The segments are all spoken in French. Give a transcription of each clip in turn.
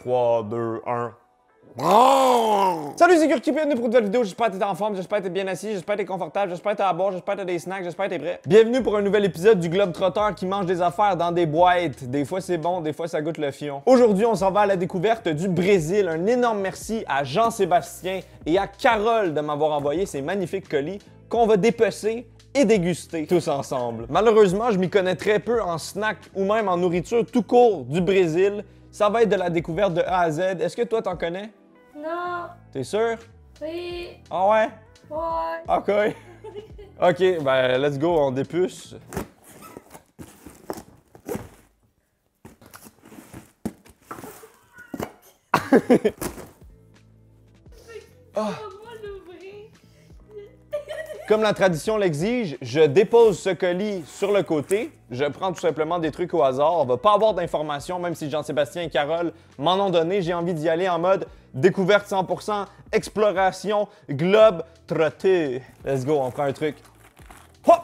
3, 2, 1. Salut, c'est Gurki, bienvenue pour une nouvelle vidéo. J'espère que t'es en forme, j'espère que t'es bien assis, j'espère que t'es confortable, j'espère que t'as à boire, j'espère que t'as des snacks, j'espère que t'es prêt. Bienvenue pour un nouvel épisode du Globe Trotteur qui mange des affaires dans des boîtes. Des fois c'est bon, des fois ça goûte le fion. Aujourd'hui, on s'en va à la découverte du Brésil. Un énorme merci à Jean-Sébastien et à Carole de m'avoir envoyé ces magnifiques colis qu'on va dépecer et déguster tous ensemble. Malheureusement, je m'y connais très peu en snack ou même en nourriture tout court du Brésil. Ça va être de la découverte de A à Z. Est-ce que toi t'en connais? Non. T'es sûr? Oui. Ah ouais? Ouais. OK. OK, ben let's go, on dépuce. Ah. Comme la tradition l'exige, je dépose ce colis sur le côté. Je prends tout simplement des trucs au hasard. On va pas avoir d'informations, même si Jean-Sébastien et Carole m'en ont donné. J'ai envie d'y aller en mode découverte 100%, exploration, globe trotté. Let's go, on prend un truc. Hop!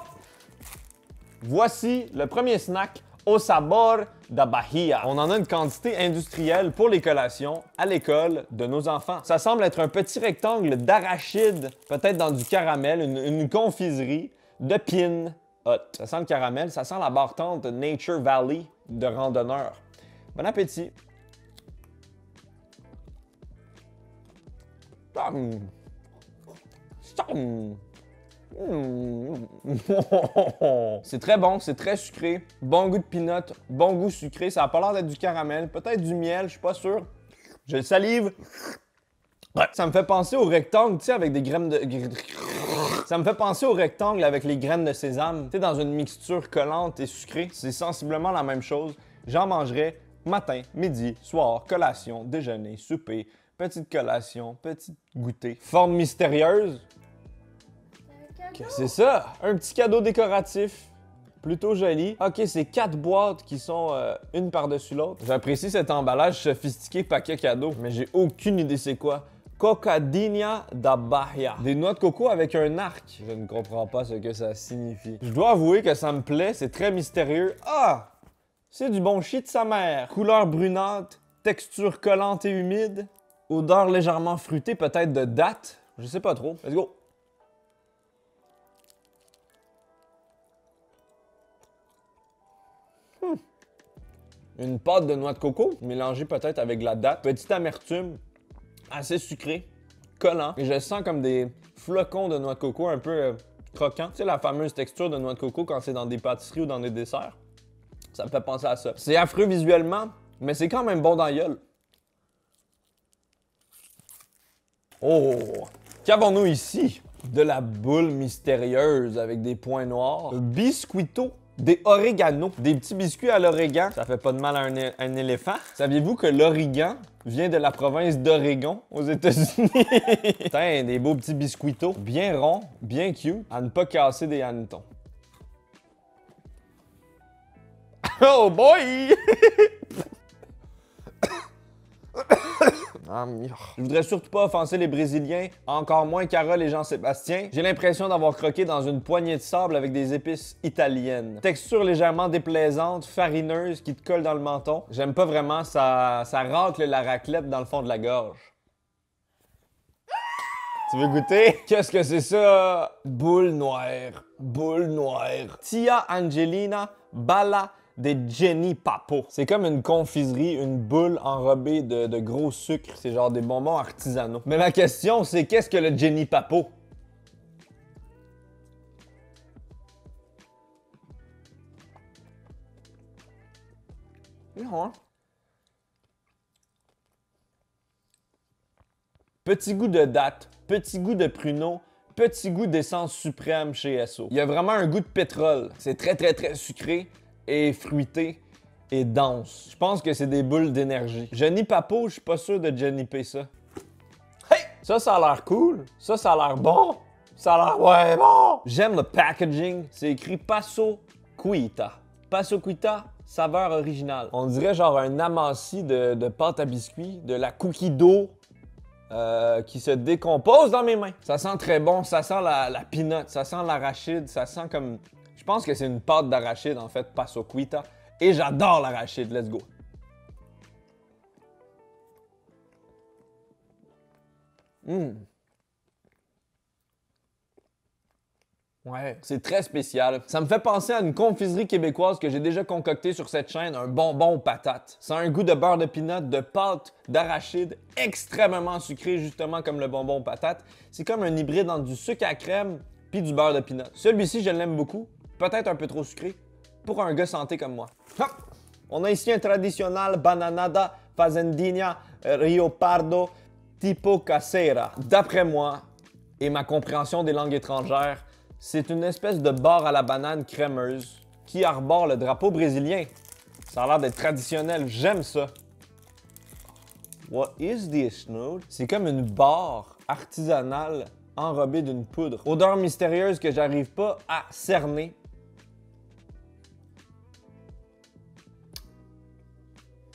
Voici le premier snack au sabor da Bahia. On en a une quantité industrielle pour les collations à l'école de nos enfants. Ça semble être un petit rectangle d'arachide, peut-être dans du caramel, une confiserie de pin hot. Ça sent le caramel, ça sent la barre tente Nature Valley de randonneur. Bon appétit! C'est très bon, c'est très sucré, bon goût de peanut, bon goût sucré, ça a pas l'air d'être du caramel, peut-être du miel, je suis pas sûr. Je le salive. Ouais. Ça me fait penser au rectangle, tu sais, avec des graines de... Ça me fait penser au rectangle avec les graines de sésame, tu sais, dans une mixture collante et sucrée. C'est sensiblement la même chose. J'en mangerai matin, midi, soir, collation, déjeuner, souper, petite collation, petit goûter. Forme mystérieuse. Okay, c'est ça, un petit cadeau décoratif, plutôt joli. Ok, c'est 4 boîtes qui sont une par-dessus l'autre. J'apprécie cet emballage sophistiqué paquet cadeau, mais j'ai aucune idée c'est quoi. Cocadinha da Bahia. Des noix de coco avec un arc. Je ne comprends pas ce que ça signifie. Je dois avouer que ça me plaît, c'est très mystérieux. Ah! C'est du bon shit de sa mère. Couleur brunâtre, texture collante et humide, odeur légèrement fruitée, peut-être de date. Je sais pas trop. Let's go! Une pâte de noix de coco, mélangée peut-être avec de la date. Petite amertume, assez sucré, collant. Et je sens comme des flocons de noix de coco un peu croquants. Tu sais, la fameuse texture de noix de coco quand c'est dans des pâtisseries ou dans des desserts. Ça me fait penser à ça. C'est affreux visuellement, mais c'est quand même bon dans la gueule. Oh! Qu'avons-nous ici? De la boule mystérieuse avec des points noirs. Biscuito. Des oregano, des petits biscuits à l'origan. Ça fait pas de mal à un éléphant. Saviez-vous que l'origan vient de la province d'Oregon, aux États-Unis? Putain, des beaux petits biscuitos, bien ronds, bien cute, à ne pas casser des hannetons. Oh boy! Je voudrais surtout pas offenser les Brésiliens, encore moins Carole et Jean-Sébastien. J'ai l'impression d'avoir croqué dans une poignée de sable avec des épices italiennes. Texture légèrement déplaisante, farineuse, qui te colle dans le menton. J'aime pas vraiment, ça racle la raclette dans le fond de la gorge. Tu veux goûter? Qu'est-ce que c'est ça? Boule noire, boule noire. Tia Angelina Bala des Jenny Papo. C'est comme une confiserie, une boule enrobée de gros sucre. C'est genre des bonbons artisanaux. Mais la question, c'est qu'est-ce que le Jenny Papo? Non, hein? Petit goût de date, petit goût de pruneau, petit goût d'essence suprême chez Esso. Il y a vraiment un goût de pétrole. C'est très sucré et fruité et dense. Je pense que c'est des boules d'énergie. Jenny Papo, je suis pas sûr de Jenny P ça. Hey! Ça a l'air cool. Ça a l'air bon. Ça a l'air ouais bon. J'aime le packaging. C'est écrit Passo Cuita. Passo Cuita, saveur originale. On dirait genre un amassis de pâte à biscuits, de la cookie dough qui se décompose dans mes mains. Ça sent très bon. Ça sent la peanut. Ça sent l'arachide. Ça sent comme... Je pense que c'est une pâte d'arachide, en fait, Passo Cuita. Et j'adore l'arachide. Let's go. Ouais, c'est très spécial. Ça me fait penser à une confiserie québécoise que j'ai déjà concoctée sur cette chaîne, un bonbon aux patates. Ça a un goût de beurre de pinot, de pâte, d'arachide, extrêmement sucré, justement comme le bonbon aux patates. C'est comme un hybride entre du sucre à crème puis du beurre de pinot. Celui-ci, je l'aime beaucoup, peut-être un peu trop sucré, pour un gars santé comme moi. Hop! On a ici un traditionnel bananada fazendinha Rio Pardo tipo casera. D'après moi, et ma compréhension des langues étrangères, c'est une espèce de bar à la banane crémeuse qui arbore le drapeau brésilien. Ça a l'air d'être traditionnel, j'aime ça. What is this, Snood? C'est comme une barre artisanale enrobée d'une poudre. Odeur mystérieuse que j'arrive pas à cerner.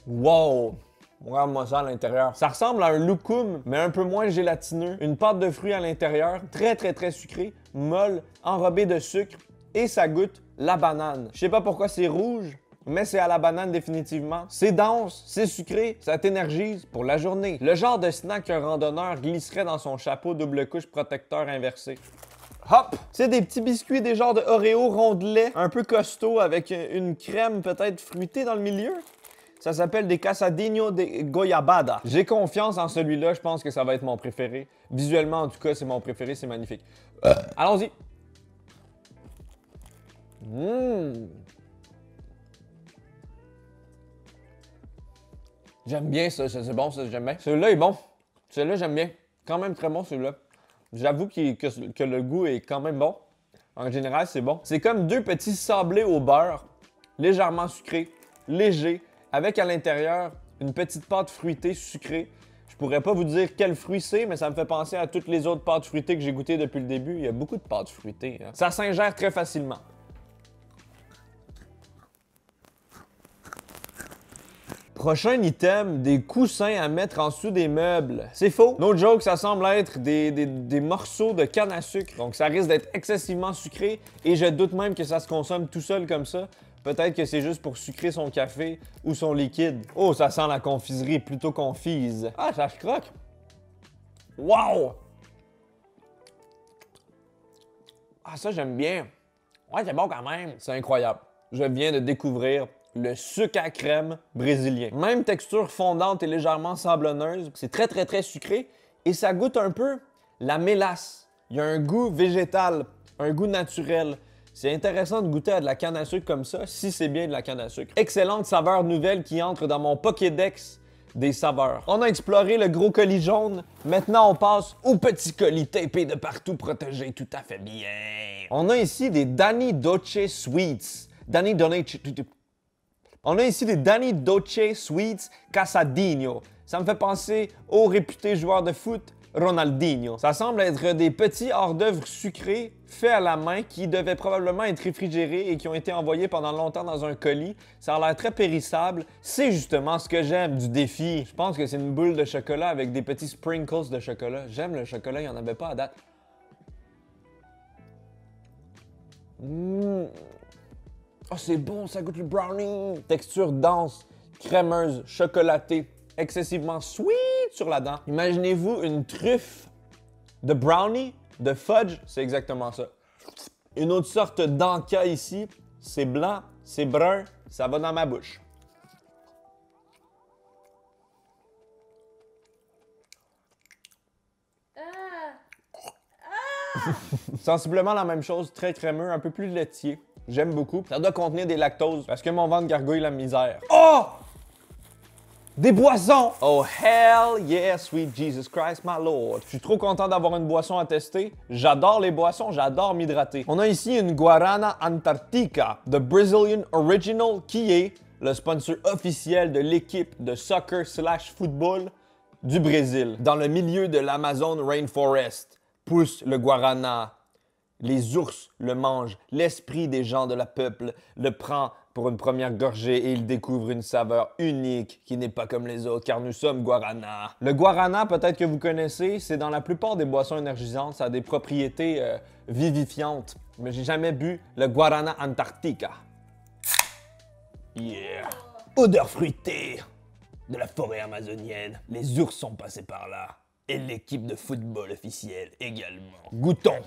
Wow! Regarde-moi ça à l'intérieur. Ça ressemble à un loukoum, mais un peu moins gélatineux. Une pâte de fruits à l'intérieur, très sucrée, molle, enrobée de sucre, et ça goûte la banane. Je sais pas pourquoi c'est rouge, mais c'est à la banane définitivement. C'est dense, c'est sucré, ça t'énergise pour la journée. Le genre de snack qu'un randonneur glisserait dans son chapeau double couche protecteur inversé. Hop! C'est des petits biscuits, des genres de Oreo rondelets, un peu costauds avec une crème peut-être fruitée dans le milieu. Ça s'appelle des Casadinho de Goiabada. J'ai confiance en celui-là, je pense que ça va être mon préféré. Visuellement, en tout cas, c'est mon préféré, c'est magnifique. Allons-y. J'aime bien ça, c'est bon, ça, j'aime bien. Celui-là est bon. Celui-là, j'aime bien. Quand même très bon, celui-là. J'avoue que le goût est quand même bon. En général, c'est bon. C'est comme deux petits sablés au beurre, légèrement sucrés, légers, avec à l'intérieur une petite pâte fruitée sucrée. Je pourrais pas vous dire quel fruit c'est, mais ça me fait penser à toutes les autres pâtes fruitées que j'ai goûtées depuis le début. Il y a beaucoup de pâtes fruitées. Hein. Ça s'ingère très facilement. Prochain item, des coussins à mettre en dessous des meubles. C'est faux. No joke, ça semble être des morceaux de canne à sucre. Donc ça risque d'être excessivement sucré et je doute même que ça se consomme tout seul comme ça. Peut-être que c'est juste pour sucrer son café ou son liquide. Oh, ça sent la confiserie plutôt confise. Ah, ça se croque. Wow! Ah, ça, j'aime bien. Ouais, c'est bon quand même. C'est incroyable. Je viens de découvrir le sucre à crème brésilien. Même texture fondante et légèrement sablonneuse. C'est très sucré et ça goûte un peu la mélasse. Il y a un goût végétal, un goût naturel. C'est intéressant de goûter à de la canne à sucre comme ça, si c'est bien de la canne à sucre. Excellente saveur nouvelle qui entre dans mon Pokédex des saveurs. On a exploré le gros colis jaune, maintenant on passe au petit colis tapé de partout, protégé tout à fait bien. On a ici des Danny Dolce Sweets. On a ici des Danny Dolce Sweets Casadinho. Ça me fait penser au réputé joueur de foot Ronaldinho. Ça semble être des petits hors-d'œuvre sucrés faits à la main qui devaient probablement être réfrigérés et qui ont été envoyés pendant longtemps dans un colis. Ça a l'air très périssable. C'est justement ce que j'aime du défi. Je pense que c'est une boule de chocolat avec des petits sprinkles de chocolat. J'aime le chocolat, il n'y en avait pas à date. Oh, c'est bon, ça goûte le brownie. Texture dense, crémeuse, chocolatée, excessivement sweet sur la dent. Imaginez-vous une truffe de brownie, de fudge, c'est exactement ça. Une autre sorte d'anka ici, c'est blanc, c'est brun, ça va dans ma bouche. Sensiblement la même chose, très crémeux, un peu plus laitier. J'aime beaucoup. Ça doit contenir des lactoses parce que mon ventre gargouille la misère. Oh! Des boissons! Oh hell yeah, sweet Jesus Christ, my Lord. Je suis trop content d'avoir une boisson à tester. J'adore les boissons, j'adore m'hydrater. On a ici une Guarana Antarctica de Brazilian Original qui est le sponsor officiel de l'équipe de soccer/football du Brésil. Dans le milieu de l'Amazon Rainforest pousse le Guarana. Les ours le mangent, l'esprit des gens de la peuple le prend pour une première gorgée et il découvre une saveur unique qui n'est pas comme les autres car nous sommes Guarana. Le Guarana, peut-être que vous connaissez, c'est dans la plupart des boissons énergisantes, ça a des propriétés vivifiantes. Mais j'ai jamais bu le Guarana Antarctica. Yeah! Odeur fruitée de la forêt amazonienne. Les ours sont passés par là. Et l'équipe de football officielle également. Goûtons.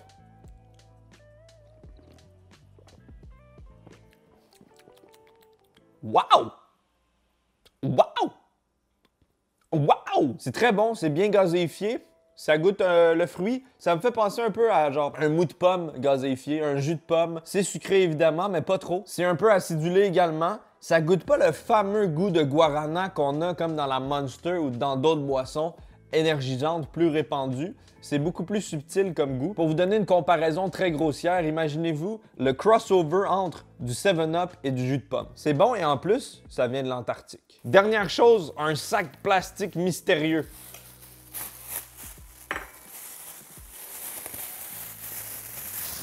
Wow! Wow! Wow! C'est très bon, c'est bien gazéifié. Ça goûte le fruit. Ça me fait penser un peu à genre un mou de pomme gazéifié, un jus de pomme. C'est sucré évidemment, mais pas trop. C'est un peu acidulé également. Ça goûte pas le fameux goût de guarana qu'on a comme dans la Monster ou dans d'autres boissons énergisantes plus répandues. C'est beaucoup plus subtil comme goût. Pour vous donner une comparaison très grossière, imaginez-vous le crossover entre du 7-Up et du jus de pomme. C'est bon et en plus, ça vient de l'Antarctique. Dernière chose, un sac plastique mystérieux.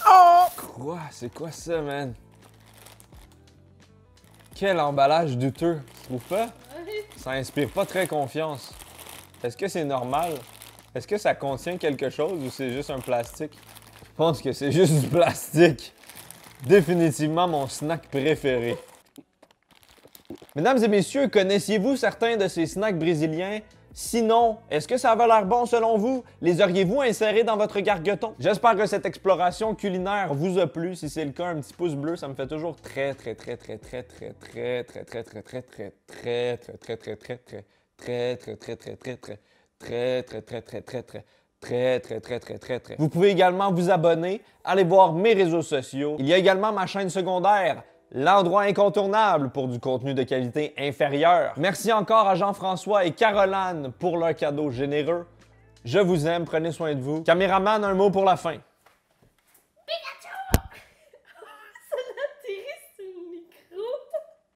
Oh! Quoi? C'est quoi ça, man? Quel emballage douteux, tu trouves pas? Ça inspire pas très confiance. Est-ce que c'est normal? Est-ce que ça contient quelque chose ou c'est juste un plastique? Je pense que c'est juste du plastique. Définitivement mon snack préféré. Mesdames et messieurs, connaissiez-vous certains de ces snacks brésiliens? Sinon, est-ce que ça avait l'air bon selon vous? Les auriez-vous insérés dans votre gargoton? J'espère que cette exploration culinaire vous a plu. Si c'est le cas, un petit pouce bleu, ça me fait toujours très Vous pouvez également vous abonner, aller voir mes réseaux sociaux. Il y a également ma chaîne secondaire, l'endroit incontournable pour du contenu de qualité inférieure. Merci encore à Jean-François et Caroline pour leur cadeau généreux. Je vous aime, prenez soin de vous. Caméraman, un mot pour la fin.